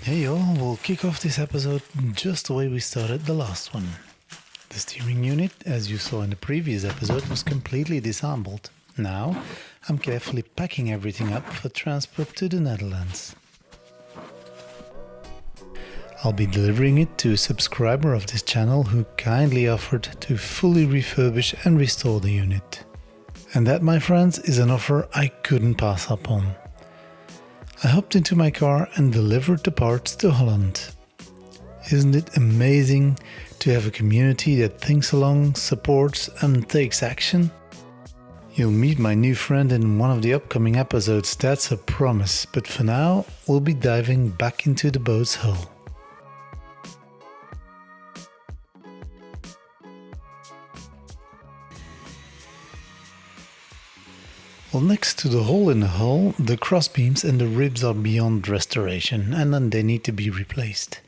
Hey y'all, we'll kick off this episode just the way we started the last one. The steering unit, as you saw in the previous episode, was completely disassembled. Now, I'm carefully packing everything up for transport to the Netherlands. I'll be delivering it to a subscriber of this channel who kindly offered to fully refurbish and restore the unit. And that, my friends, is an offer I couldn't pass up on. I hopped into my car and delivered the parts to Holland. Isn't it amazing to have a community that thinks along, supports and takes action? You'll meet my new friend in one of the upcoming episodes, that's a promise, but for now we'll be diving back into the boat's hull. Well, next to the hole in the hull, the crossbeams and the ribs are beyond restoration and then they need to be replaced.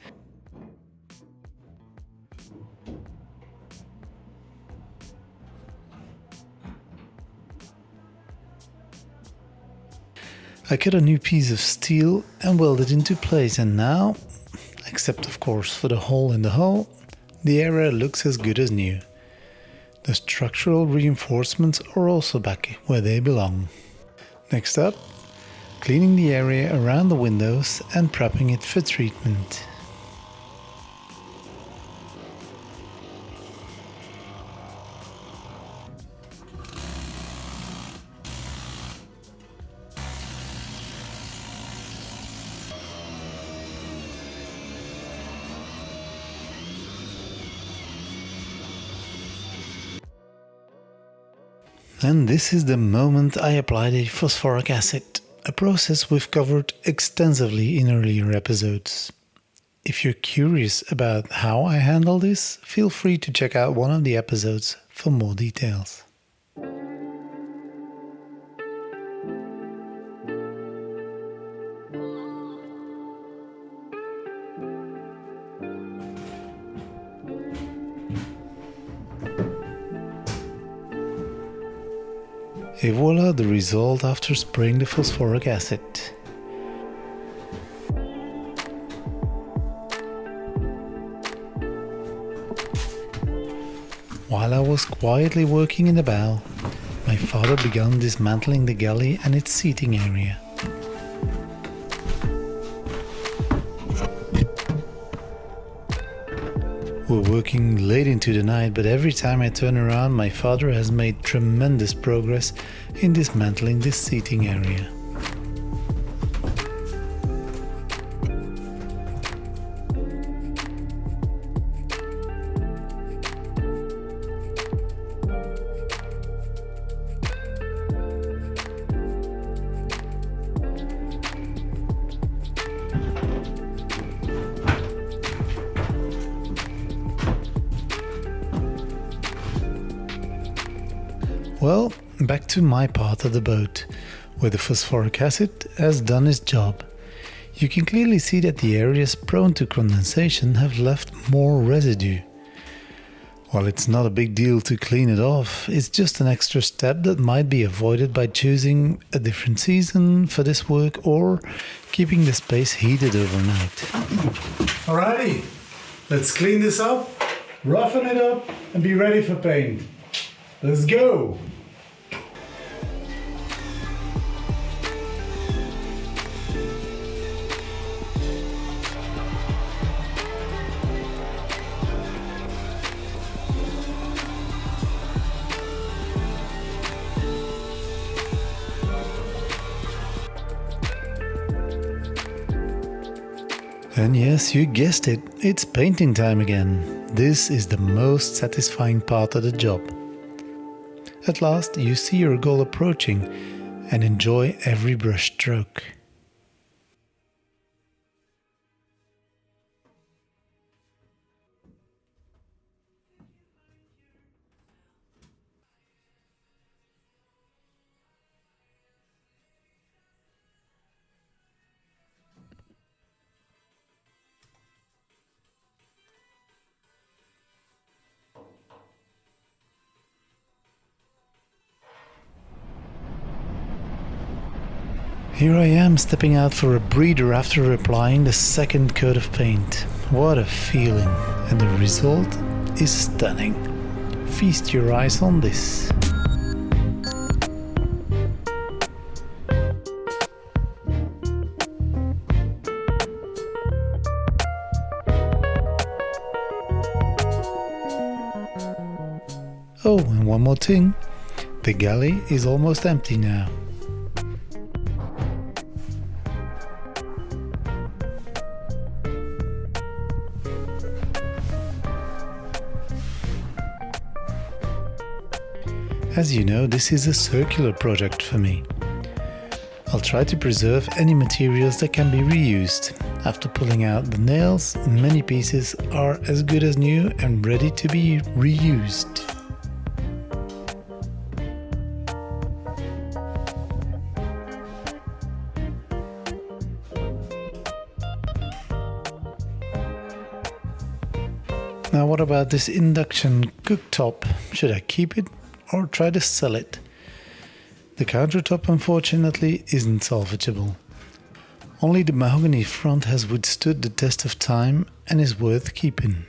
I cut a new piece of steel and welded into place, and now, except of course for the hole in the hull, the area looks as good as new. The structural reinforcements are also back where they belong. Next up, cleaning the area around the windows and prepping it for treatment. And this is the moment I applied a phosphoric acid, a process we've covered extensively in earlier episodes. If you're curious about how I handle this, feel free to check out one of the episodes for more details. Et voila the result after spraying the phosphoric acid. While I was quietly working in the bow, my father began dismantling the galley and its seating area. We're working late into the night, but every time I turn around, my father has made tremendous progress in dismantling this seating area. Well, back to my part of the boat, where the phosphoric acid has done its job. You can clearly see that the areas prone to condensation have left more residue. While it's not a big deal to clean it off, it's just an extra step that might be avoided by choosing a different season for this work or keeping the space heated overnight. Alrighty, let's clean this up, roughen it up and be ready for paint. Let's go! And yes, you guessed it, it's painting time again. This is the most satisfying part of the job. At last, you see your goal approaching and enjoy every brush stroke. Here I am stepping out for a breather after applying the second coat of paint. What a feeling, and the result is stunning. Feast your eyes on this. Oh, and one more thing, the galley is almost empty now. As you know, this is a circular project for me. I'll try to preserve any materials that can be reused. After pulling out the nails, many pieces are as good as new and ready to be reused. Now what about this induction cooktop? Should I keep it or try to sell it? The countertop unfortunately isn't salvageable. Only the mahogany front has withstood the test of time and is worth keeping.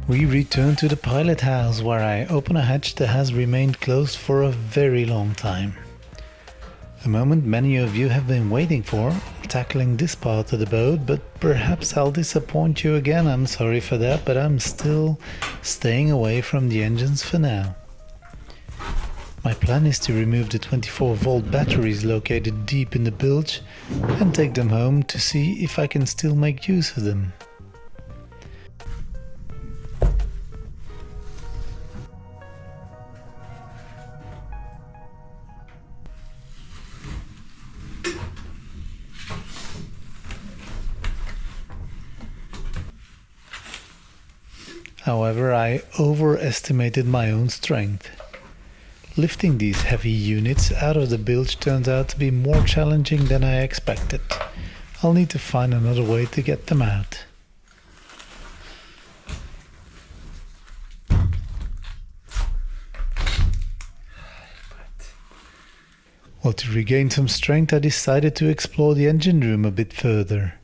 We return to the pilot house, where I open a hatch that has remained closed for a very long time. A moment many of you have been waiting for, tackling this part of the boat, but perhaps I'll disappoint you again. I'm sorry for that, but I'm still staying away from the engines for now. My plan is to remove the 24-volt batteries located deep in the bilge and take them home to see if I can still make use of them. However, I overestimated my own strength. Lifting these heavy units out of the bilge turns out to be more challenging than I expected. I'll need to find another way to get them out. Well, to regain some strength, I decided to explore the engine room a bit further.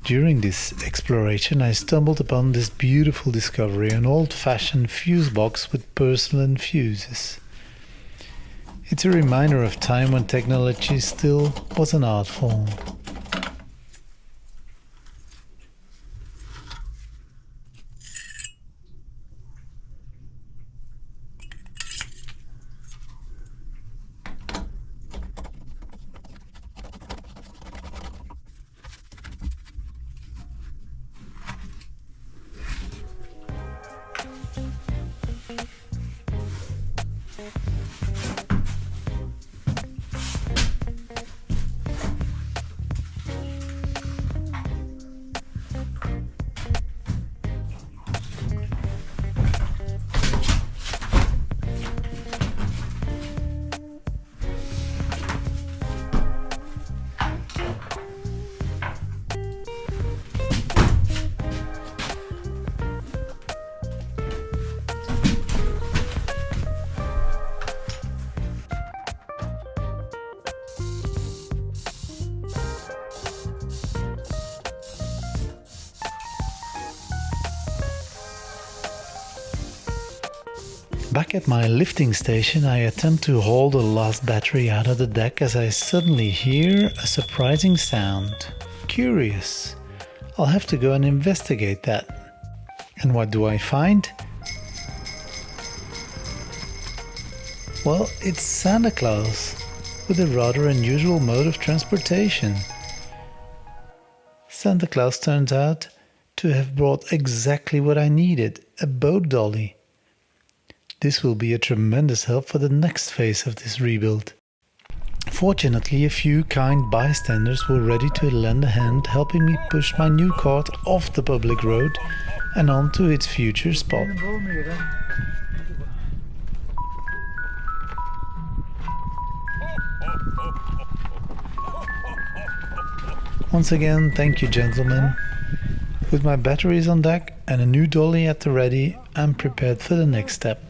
During this exploration, I stumbled upon this beautiful discovery, an old-fashioned fuse box with porcelain fuses. It's a reminder of time when technology still was an art form. Back at my lifting station, I attempt to haul the last battery out of the deck as I suddenly hear a surprising sound. Curious. I'll have to go and investigate that. And what do I find? Well, it's Santa Claus, with a rather unusual mode of transportation. Santa Claus turns out to have brought exactly what I needed, a boat dolly. This will be a tremendous help for the next phase of this rebuild. Fortunately, a few kind bystanders were ready to lend a hand, helping me push my new cart off the public road and onto its future spot. Once again, thank you, gentlemen. With my batteries on deck and a new dolly at the ready, I'm prepared for the next step.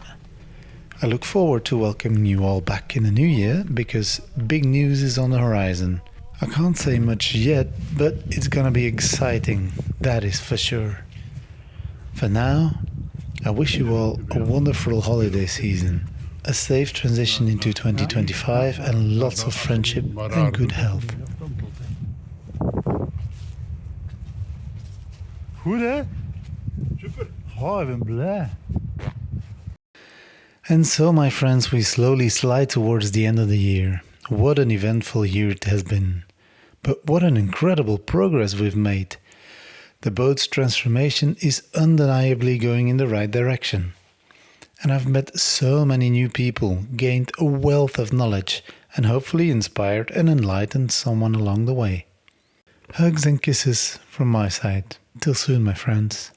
I look forward to welcoming you all back in the new year because big news is on the horizon. I can't say much yet, but it's gonna be exciting, that is for sure. For now, I wish you all a wonderful holiday season, a safe transition into 2025 and lots of friendship and good health. Goed hè? Super. Oh, ik ben blij. And so, my friends, we slowly slide towards the end of the year. What an eventful year it has been. But what an incredible progress we've made. The boat's transformation is undeniably going in the right direction. And I've met so many new people, gained a wealth of knowledge, and hopefully inspired and enlightened someone along the way. Hugs and kisses from my side. Till soon, my friends.